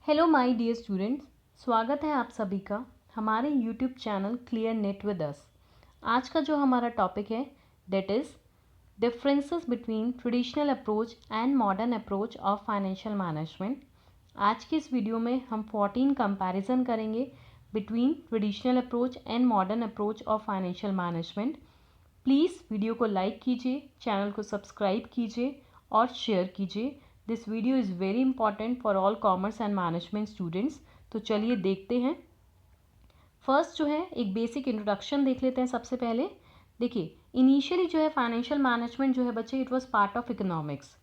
Hello my dear students, स्वागत है आप सभी का हमारे YouTube channel clear net with us. आज का जो हमारा टॉपिक है that is differences between traditional approach and modern approach of financial management. आज की इस वीडियो में हम 14 कंपैरिजन करेंगे between traditional approach and modern approach of financial management. Please video को लाइक कीजिए, चैनल को सब्सक्राइब कीजिए और शेयर कीजिए। This video is very important for all commerce and management students. तो चलिए देखते हैं। फर्स्ट जो है एक बेसिक इंट्रोडक्शन देख लेते हैं। सबसे पहले देखिए, इनिशियली जो है फाइनेंशियल मैनेजमेंट जो है बच्चे, it was part of economics.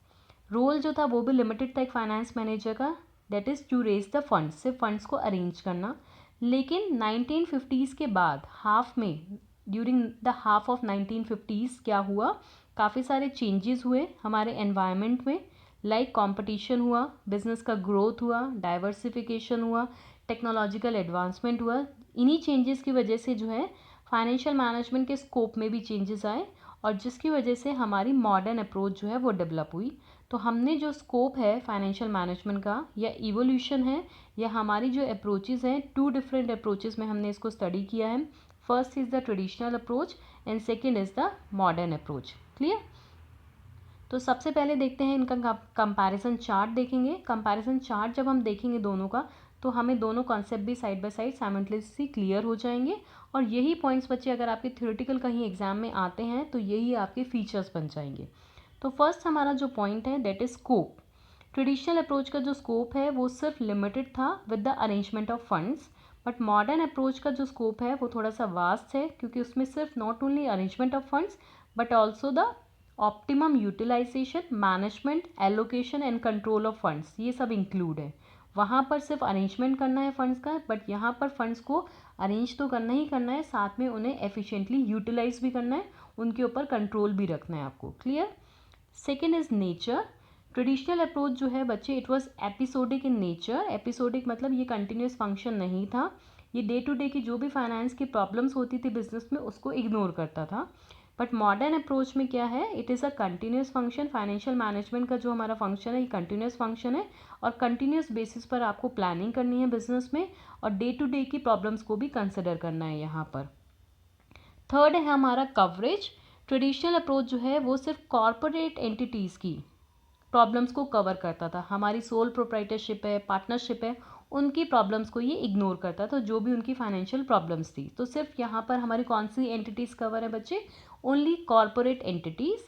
Role जो था वो भी लिमिटेड था एक फाइनेंस मैनेजर का, that is to raise the funds, सिर्फ फंड्स को अरेंज करना। लेकिन 1950s के बाद हाफ में, during the half of 1950s क्या हुआ, काफ़ी सारे चेंजेस हुए हमारे एनवायरनमेंट में। लाइक कंपटीशन हुआ, बिजनेस का ग्रोथ हुआ, डाइवर्सिफिकेशन हुआ, टेक्नोलॉजिकल एडवांसमेंट हुआ। इन्हीं चेंजेस की वजह से जो है फाइनेंशियल मैनेजमेंट के स्कोप में भी चेंजेस आए और जिसकी वजह से हमारी मॉडर्न अप्रोच जो है वो डेवलप हुई। तो हमने जो स्कोप है फाइनेंशियल मैनेजमेंट का या इवोल्यूशन है या हमारी जो अप्रोचेस हैं, टू डिफरेंट अप्रोचेस में हमने इसको स्टडी किया है। First is the traditional approach and second is the modern approach. Clear? तो सबसे पहले देखते हैं इनका कंपैरिजन चार्ट देखेंगे। कंपैरिजन चार्ट जब हम देखेंगे दोनों का, तो हमें दोनों कॉन्सेप्ट भी side by side simultaneously clear हो जाएंगे। और यही पॉइंट्स बच्चे अगर आपके थ्योरेटिकल कहीं एग्जाम में आते हैं तो यही आपके फीचर्स बन जाएंगे। तो फर्स्ट हमारा जो पॉइंट है that is scope. Traditional approach का जो स्कोप है वो सिर्फ लिमिटेड था with the arrangement of funds, but modern approach का जो स्कोप है वो थोड़ा सा वास्ट है, क्योंकि उसमें सिर्फ not only arrangement of funds but also the optimum utilisation, management, allocation and control of funds, ये सब इंक्लूड है। वहाँ पर सिर्फ अरेंजमेंट करना है फंड्स का, बट यहाँ पर फंड्स को अरेंज तो करना ही करना है, साथ में उन्हें एफिशिएंटली यूटिलाइज भी करना है, उनके ऊपर कंट्रोल भी रखना है आपको। Clear? Second is nature. Traditional approach जो है बच्चे, it was episodic in nature. Episodic मतलब ये कंटिन्यूस फंक्शन नहीं था, ये डे टू डे की जो भी फाइनेंस की प्रॉब्लम्स होती थी बिजनेस में उसको इग्नोर करता था। बट मॉडर्न अप्रोच में क्या है, it is a continuous function. Financial management का जो हमारा फंक्शन है ये कंटिन्यूस फंक्शन है और कंटिन्यूस बेसिस पर आपको प्लानिंग करनी है बिजनेस में और डे टू डे की प्रॉब्लम्स को भी कंसिडर करना है यहाँ पर। थर्ड है हमारा कवरेज। ट्रेडिशनल अप्रोच जो है वो सिर्फ कॉरपोरेट एंटिटीज़ की प्रॉब्लम्स को कवर करता था। हमारी सोल प्रोप्राइटरशिप है, पार्टनरशिप है, उनकी प्रॉब्लम्स को ये इग्नोर करता था, जो भी उनकी फाइनेंशियल प्रॉब्लम्स थी। तो सिर्फ यहाँ पर हमारी कौन सी एंटिटीज़ कवर है बच्चे? Only corporate entities.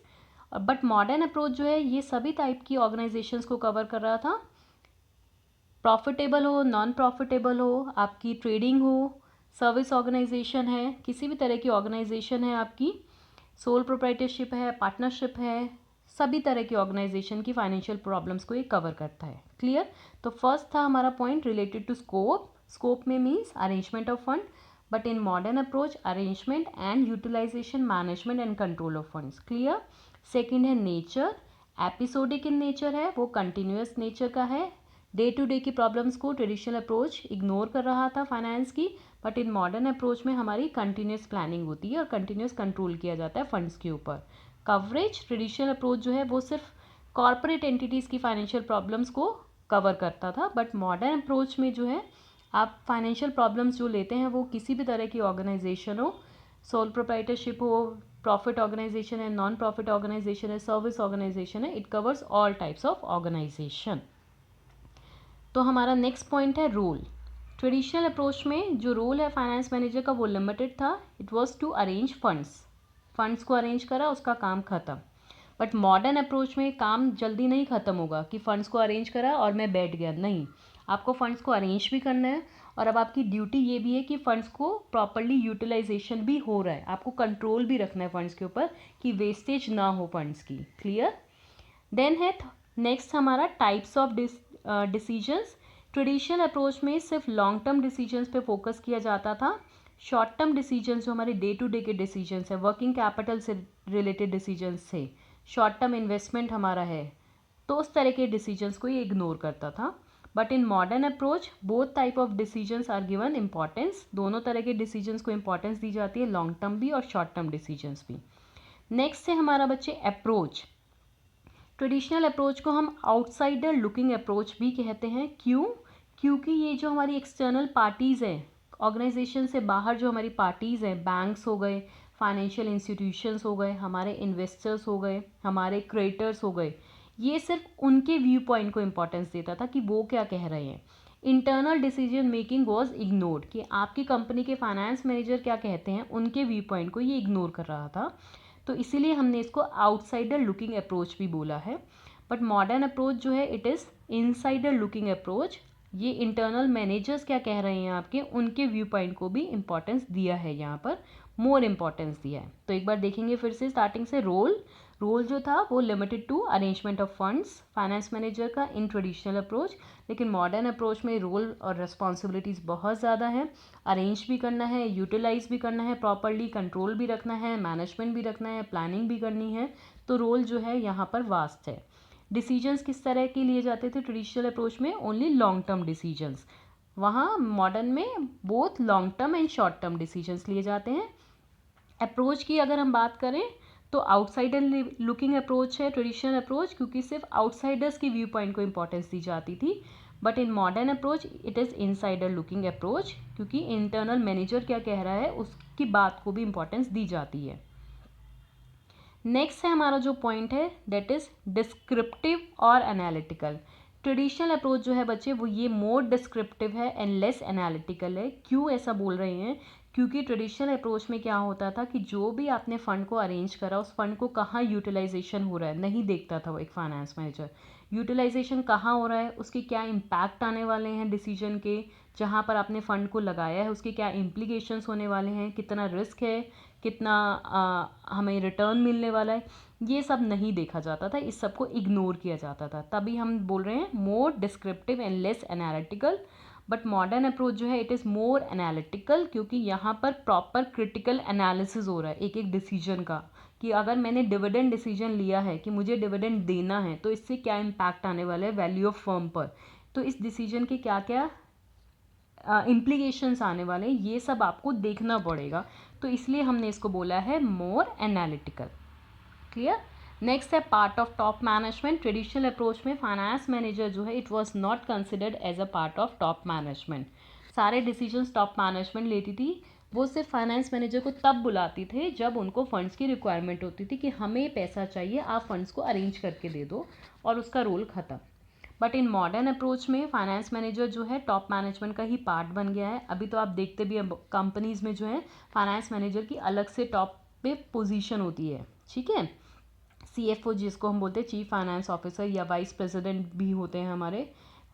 But modern approach जो है ये सभी टाइप की ऑर्गेनाइजेशंस को कवर कर रहा था, प्रॉफिटेबल हो, नॉन प्रॉफिटेबल हो, आपकी ट्रेडिंग हो, सर्विस ऑर्गेनाइजेशन है, किसी भी तरह की ऑर्गेनाइजेशन है, आपकी सोल प्रोप्राइटरशिप है, पार्टनरशिप है, सभी तरह की ऑर्गेनाइजेशन की फाइनेंशियल प्रॉब्लम्स को ये कवर करता है। क्लियर? तो फर्स्ट था हमारा point related to scope. Scope में means arrangement of fund, but in modern approach arrangement and utilisation, management and control of funds. Clear? Second है नेचर। एपिसोडिक इन नेचर है, वो कंटिन्यूस नेचर का है। Day to day की problems को traditional approach ignore कर रहा था फाइनेंस की, बट इन मॉडर्न अप्रोच में हमारी कंटिन्यूस प्लानिंग होती है और कंटिन्यूस कंट्रोल किया जाता है फंड्स के ऊपर। कवरेज, ट्रेडिशनल अप्रोच जो है वो सिर्फ कॉरपोरेट एंटिटीज़ की फाइनेंशियल प्रॉब्लम्स को कवर करता था, बट मॉडर्न अप्रोच में जो है आप फाइनेंशियल प्रॉब्लम्स जो लेते हैं वो किसी भी तरह की ऑर्गेनाइजेशन हो, सोल प्रोप्राइटरशिप हो, प्रॉफिट ऑर्गेनाइजेशन है, नॉन प्रॉफिट ऑर्गेनाइजेशन है, सर्विस ऑर्गेनाइजेशन है, it covers all types of organisation. तो हमारा नेक्स्ट पॉइंट है रोल। ट्रेडिशनल अप्रोच में जो रोल है फाइनेंस मैनेजर का वो लिमिटेड था, it was to arrange funds. Funds को अरेंज करा, उसका काम ख़त्म। बट मॉडर्न अप्रोच में काम जल्दी नहीं ख़त्म होगा कि फ़ंड्स को अरेंज करा और मैं बैठ गया, नहीं, आपको फ़ंड्स को अरेंज भी करना है और अब आपकी ड्यूटी ये भी है कि फ़ंड्स को प्रॉपरली यूटिलाइजेशन भी हो रहा है, आपको कंट्रोल भी रखना है फ़ंड्स के ऊपर कि वेस्टेज ना हो फंड्स की। क्लियर? देन है नेक्स्ट हमारा types of decisions. Traditional approach में सिर्फ लॉन्ग टर्म डिसीजंस पे फोकस किया जाता था। शॉर्ट टर्म डिसीजंस जो हमारे डे टू डे के डिसीजंस है, वर्किंग कैपिटल से रिलेटेड डिसीजंस थे, शॉर्ट टर्म इन्वेस्टमेंट हमारा है, तो उस तरह के डिसीजंस को ये इग्नोर करता था। But in modern approach both type of decisions are given importance, दोनों तरह के डिसीजंस को इंपॉर्टेंस दी जाती है, लॉन्ग टर्म भी और शॉर्ट टर्म डिसीजंस भी। नेक्स्ट है हमारा बच्चे अप्रोच। ट्रेडिशनल अप्रोच को हम आउटसाइडर लुकिंग अप्रोच भी कहते हैं। क्यों? क्योंकि ये जो हमारी एक्सटर्नल पार्टीज़ हैं, ऑर्गेनाइजेशन से बाहर जो हमारी पार्टीज़ हैं, बैंक्स हो गए, फाइनेंशियल इंस्टीट्यूशंस हो गए, हमारे इन्वेस्टर्स हो गए, हमारे क्रिएटर्स हो गए, ये सिर्फ उनके व्यू पॉइंट को इम्पोर्टेंस देता था कि वो क्या कह रहे हैं। Internal decision making was ignored, कि आपकी कंपनी के फाइनेंस मैनेजर क्या कहते हैं उनके व्यू पॉइंट को ये इग्नोर कर रहा था। तो इसीलिए हमने इसको आउटसाइडर लुकिंग अप्रोच भी बोला है। बट मॉडर्न अप्रोच जो है it is insider looking approach. ये इंटरनल मैनेजर्स क्या कह रहे हैं आपके, उनके व्यू पॉइंट को भी इम्पोर्टेंस दिया है, यहाँ पर मोर इम्पोर्टेंस दिया है। तो एक बार देखेंगे फिर से स्टार्टिंग से। रोल जो था वो limited to arrangement of funds finance manager का इन ट्रेडिशनल अप्रोच, लेकिन मॉडर्न अप्रोच में रोल और रिस्पॉन्सिबिलिटीज़ बहुत ज़्यादा है। अरेंज भी करना है, यूटिलाइज भी करना है प्रॉपरली, कंट्रोल भी रखना है, मैनेजमेंट भी रखना है, प्लानिंग भी करनी है। तो रोल जो है यहाँ पर वास्ट है। डिसीजंस किस तरह के लिए जाते थे ट्रेडिशनल अप्रोच में, ओनली लॉन्ग टर्म डिसीजंस। वहाँ मॉडर्न में both long term and short term decisions लिए जाते हैं। अप्रोच की अगर हम बात करें तो आउटसाइडर लुकिंग अप्रोच है ट्रेडिशनल अप्रोच, क्योंकि सिर्फ आउटसाइडर्स की व्यू पॉइंट को इंपॉर्टेंस दी जाती थी। But in modern approach it is insider looking approach, क्योंकि इंटरनल मैनेजर क्या कह रहा है उसकी बात को भी इंपॉर्टेंस दी जाती है। नेक्स्ट है हमारा जो पॉइंट है दैट इज़ डिस्क्रिप्टिव और एनालिटिकल। ट्रेडिशनल अप्रोच जो है बच्चे वो ये मोर डिस्क्रिप्टिव है एंड लेस एनालिटिकल है। क्यों ऐसा बोल रहे हैं, क्योंकि ट्रेडिशनल अप्रोच में क्या होता था कि जो भी आपने फ़ंड को अरेंज करा उस फंड को कहाँ यूटिलाइजेशन हो रहा है नहीं देखता था वो एक फाइनेंस मैनेजर। यूटिलाइजेशन कहाँ हो रहा है, उसके क्या इम्पैक्ट आने वाले हैं डिसीजन के, जहाँ पर आपने फ़ंड को लगाया है उसके क्या इम्प्लीकेशंस होने वाले हैं, कितना रिस्क है, कितना हमें रिटर्न मिलने वाला है, ये सब नहीं देखा जाता था, इस सब को इग्नोर किया जाता था। तभी हम बोल रहे हैं more descriptive and less analytical. But modern approach जो है इट इज़ मोर एनालिटिकल, क्योंकि यहाँ पर प्रॉपर क्रिटिकल एनालिसिस हो रहा है एक एक डिसीजन का, कि अगर मैंने डिविडेंड डिसीजन लिया है कि मुझे डिविडेंड देना है तो इससे क्या इम्पैक्ट आने वाला है वैल्यू ऑफ फर्म पर, तो इस डिसीजन के क्या क्या इम्प्लीकेशंस आने वाले हैं, ये सब आपको देखना पड़ेगा। तो इसलिए हमने इसको बोला है मोर एनालिटिकल। क्लियर। नेक्स्ट है part of top management. Traditional approach में फाइनेंस मैनेजर जो है it was not considered as a part of top management. सारे डिसीजंस टॉप मैनेजमेंट लेती थी, वो सिर्फ फाइनेंस मैनेजर को तब बुलाती थे जब उनको फंड्स की रिक्वायरमेंट होती थी कि हमें पैसा चाहिए, आप फंड्स को अरेंज करके दे दो, और उसका रोल ख़त्म। बट इन मॉडर्न अप्रोच में फाइनेंस मैनेजर जो है टॉप मैनेजमेंट का ही पार्ट बन गया है। अभी तो आप देखते भी कंपनीज़ में जो है फाइनेंस मैनेजर की अलग से टॉप पे पोजीशन होती है, ठीक है। CFO जिसको हम बोलते हैं चीफ फाइनेंस ऑफिसर, या वाइस प्रेसिडेंट भी होते हैं हमारे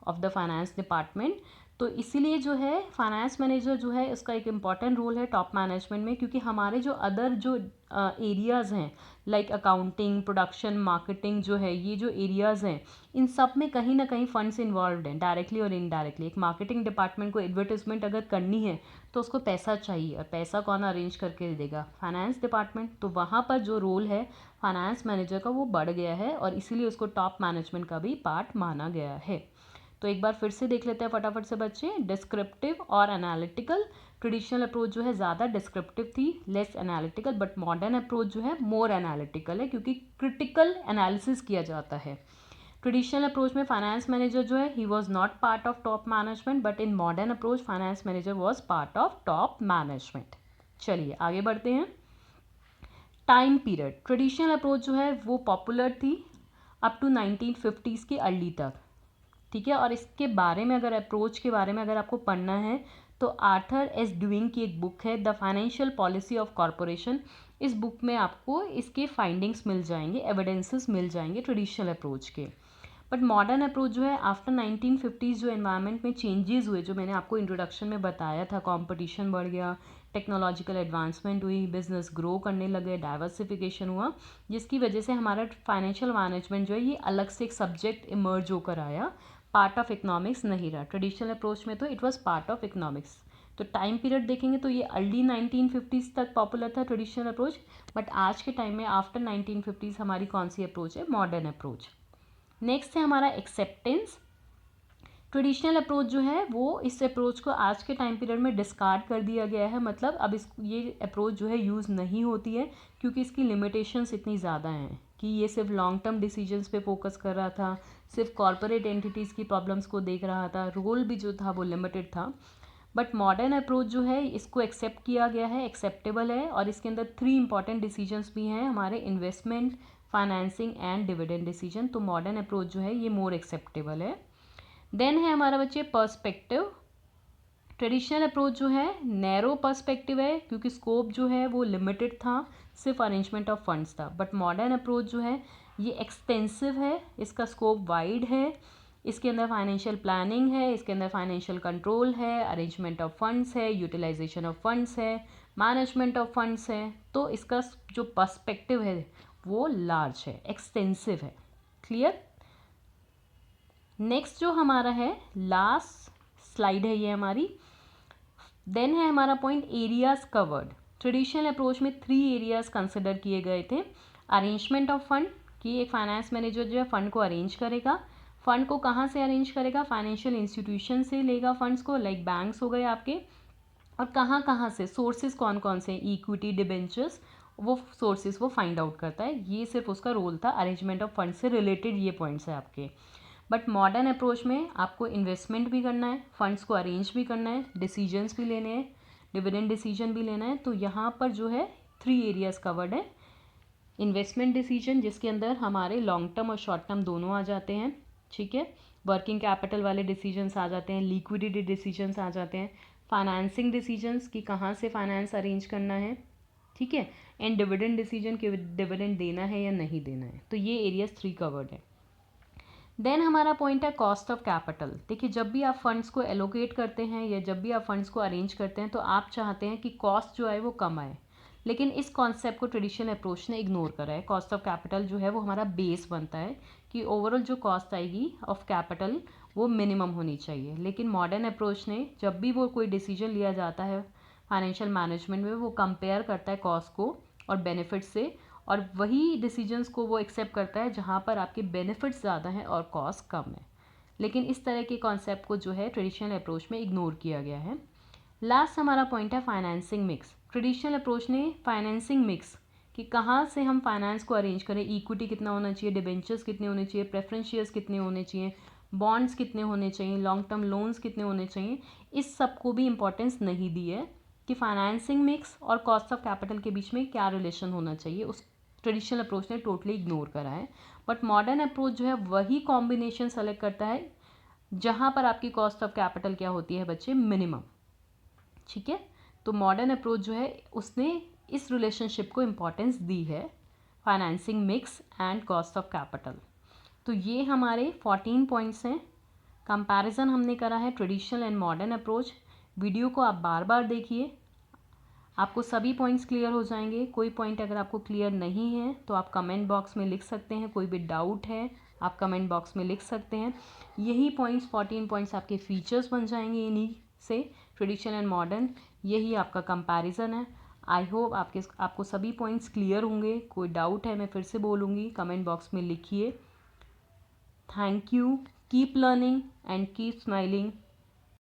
ऑफ द फाइनेंस डिपार्टमेंट। तो इसीलिए जो है फाइनेंस मैनेजर जो है उसका एक इम्पॉर्टेंट रोल है टॉप मैनेजमेंट में, क्योंकि हमारे जो अदर जो एरियाज़ हैं लाइक अकाउंटिंग, प्रोडक्शन, मार्केटिंग जो है, ये जो एरियाज़ हैं इन सब में कहीं ना कहीं फंड्स इन्वॉल्व हैं डायरेक्टली और इनडायरेक्टली। एक मार्केटिंग डिपार्टमेंट को एडवर्टाइजमेंट अगर करनी है तो उसको पैसा चाहिए, और पैसा कौन अरेंज करके देगा, फाइनेंस डिपार्टमेंट। तो वहाँ पर जो रोल है फाइनेंस मैनेजर का वो बढ़ गया है, और इसीलिए उसको टॉप मैनेजमेंट का भी पार्ट माना गया है। तो एक बार फिर से देख लेते हैं फटाफट से बच्चे, डिस्क्रिप्टिव और एनालिटिकल। ट्रेडिशनल अप्रोच जो है ज़्यादा डिस्क्रिप्टिव थी, less analytical. But modern approach जो है मोर एनालिटिकल है, क्योंकि क्रिटिकल एनालिसिस किया जाता है। ट्रेडिशनल अप्रोच में फाइनेंस मैनेजर जो है he was not part of top management, but in modern approach finance manager was part of top management. चलिए आगे बढ़ते हैं। टाइम पीरियड, ट्रेडिशनल अप्रोच जो है वो पॉपुलर थी अप टू 1950s के अर्ली तक, ठीक है। और इसके बारे में अगर अप्रोच के बारे में अगर आपको पढ़ना है तो आर्थर एस ड्यूइंग की एक बुक है the financial policy of corporation. इस बुक में आपको इसके फाइंडिंग्स मिल जाएंगे, एविडेंसेस मिल जाएंगे ट्रेडिशनल अप्रोच के। बट मॉडर्न अप्रोच जो है आफ्टर 1950s जो एनवायरनमेंट में चेंजेस हुए, जो मैंने आपको इंट्रोडक्शन में बताया था, कंपटीशन बढ़ गया, टेक्नोलॉजिकल एडवांसमेंट हुई, बिजनेस ग्रो करने लगे, डाइवर्सिफिकेशन हुआ, जिसकी वजह से हमारा फाइनेंशियल मैनेजमेंट जो है ये अलग से एक सब्जेक्ट इमर्ज होकर आया, पार्ट ऑफ इकोनॉमिक्स नहीं रहा। ट्रेडिशनल अप्रोच में तो it was part of economics. तो टाइम पीरियड देखेंगे तो ये अर्ली 1950s तक पॉपुलर था ट्रेडिशनल अप्रोच, बट आज के टाइम में आफ्टर 1950s हमारी कौन सी अप्रोच है, मॉडर्न अप्रोच। नेक्स्ट है हमारा एक्सेप्टेंस। ट्रेडिशनल अप्रोच जो है वो इस अप्रोच को आज के टाइम पीरियड में डिस्कार्ड कर दिया गया है, मतलब अब ये अप्रोच जो है यूज़ नहीं होती है, क्योंकि इसकी लिमिटेशंस इतनी ज़्यादा हैं। कि ये सिर्फ लॉन्ग टर्म डिसीजंस पे फोकस कर रहा था, सिर्फ कॉरपोरेट एंटिटीज़ की प्रॉब्लम्स को देख रहा था, रोल भी जो था वो लिमिटेड था। बट मॉडर्न अप्रोच जो है इसको एक्सेप्ट किया गया है, एक्सेप्टेबल है, और इसके अंदर 3 इंपॉर्टेंट डिसीजंस भी हैं हमारे, investment, financing and dividend decision. तो मॉडर्न अप्रोच जो है ये मोर एक्सेप्टेबल है। देन है हमारा बच्चे पर्सपेक्टिव। ट्रेडिशनल अप्रोच जो है नैरो पर्सपेक्टिव है, क्योंकि स्कोप जो है वो लिमिटेड था, सिर्फ अरेंजमेंट ऑफ फंड्स था। बट मॉडर्न अप्रोच जो है ये एक्सटेंसिव है, इसका स्कोप वाइड है, इसके अंदर फाइनेंशियल प्लानिंग है, इसके अंदर फाइनेंशियल कंट्रोल है, अरेंजमेंट ऑफ फंड्स है, यूटिलाइजेशन ऑफ फंड्स है, मैनेजमेंट ऑफ फंड्स है। तो इसका जो पर्सपेक्टिव है वो लार्ज है, एक्सटेंसिव है। क्लियर। नेक्स्ट जो हमारा है लास्ट स्लाइड है ये हमारी। देन है हमारा point areas covered. Traditional approach में 3 एरियाज कंसिडर किए गए थे। अरेंजमेंट ऑफ फंड, कि एक फाइनेंस मैनेजर जो है फंड को अरेंज करेगा। फंड को कहाँ से अरेंज करेगा? फाइनेंशियल इंस्टीट्यूशन से लेगा फंड्स को, लाइक बैंक्स हो गए आपके। और कहाँ कहाँ से, सोर्सेज कौन कौन से, इक्विटी, डिबेंचर्स, वो सोर्सेज वो फाइंड आउट करता है। ये सिर्फ उसका रोल था, अरेंजमेंट ऑफ फंड से रिलेटेड ये पॉइंट्स है आपके। बट मॉडर्न अप्रोच में आपको इन्वेस्टमेंट भी करना है, फंड्स को अरेंज भी करना है, डिसीजंस भी लेने हैं, डिविडेंड डिसीजन भी लेना है। तो यहाँ पर जो है 3 एरियाज कवर्ड है। इन्वेस्टमेंट डिसीजन, जिसके अंदर हमारे लॉन्ग टर्म और शॉर्ट टर्म दोनों आ जाते हैं, ठीक है। वर्किंग कैपिटल वाले डिसीजंस आ जाते हैं, लिक्विडिटी डिसीजंस आ जाते हैं, फाइनेंसिंग डिसीजंस कि कहाँ से फाइनेंस अरेंज करना है, ठीक है, एंड डिविडेंड डिसीजन कि डिविडेंड देना है या नहीं देना है। तो ये एरियाज 3 कवर्ड है। देन हमारा पॉइंट है कॉस्ट ऑफ कैपिटल। देखिए, जब भी आप फंड्स को एलोकेट करते हैं या जब भी आप फंड्स को अरेंज करते हैं तो आप चाहते हैं कि कॉस्ट जो है वो कम आए, लेकिन इस कॉन्सेप्ट को ट्रेडिशनल अप्रोच ने इग्नोर करा है। कॉस्ट ऑफ कैपिटल जो है वो हमारा बेस बनता है कि ओवरऑल जो कॉस्ट आएगी ऑफ कैपिटल वो मिनिमम होनी चाहिए। लेकिन मॉडर्न अप्रोच ने जब भी वो कोई डिसीजन लिया जाता है फाइनेंशियल मैनेजमेंट में, वो कंपेयर करता है कॉस्ट को और बेनिफिट से, और वही डिसीजंस को वो एक्सेप्ट करता है जहाँ पर आपके बेनिफिट्स ज़्यादा हैं और कॉस्ट कम है। लेकिन इस तरह के कॉन्सेप्ट को जो है ट्रेडिशनल अप्रोच में इग्नोर किया गया है। लास्ट हमारा पॉइंट है फाइनेंसिंग मिक्स। ट्रेडिशनल अप्रोच ने फाइनेंसिंग मिक्स कि कहाँ से हम फाइनेंस को अरेंज करें, इक्विटी कितना होना चाहिए, डिबेंचर्स कितने होने चाहिए, प्रेफरेंस शेयर्स कितने होने चाहिए, बॉन्ड्स कितने होने चाहिए, लॉन्ग टर्म लोन्स कितने होने चाहिए, इस सब को भी इंपॉर्टेंस नहीं दी है कि फाइनेंसिंग मिक्स और कॉस्ट ऑफ कैपिटल के बीच में क्या रिलेशन होना चाहिए। उस ट्रेडिशनल अप्रोच ने टोटली इग्नोर करा है। बट मॉडर्न अप्रोच जो है वही कॉम्बिनेशन सेलेक्ट करता है जहाँ पर आपकी कॉस्ट ऑफ कैपिटल क्या होती है बच्चे, मिनिमम, ठीक है। तो मॉडर्न अप्रोच जो है उसने इस रिलेशनशिप को इम्पॉर्टेंस दी है, financing mix and cost of capital. तो ये हमारे 14 पॉइंट्स हैं। कंपैरिजन हमने करा है traditional and modern approach. Video को आप बार बार देखिए, आपको सभी पॉइंट्स क्लियर हो जाएंगे। कोई पॉइंट अगर आपको क्लियर नहीं है तो आप कमेंट बॉक्स में लिख सकते हैं, कोई भी डाउट है आप कमेंट बॉक्स में लिख सकते हैं। यही पॉइंट्स 14 पॉइंट्स आपके फीचर्स बन जाएंगे इन्हीं से, ट्रेडिशनल एंड मॉडर्न। यही आपका कंपैरिजन है। आई होप आपको सभी पॉइंट्स क्लियर होंगे। कोई डाउट है मैं फिर से बोलूँगी, कमेंट बॉक्स में लिखिए। Thank you, keep learning and keep smiling.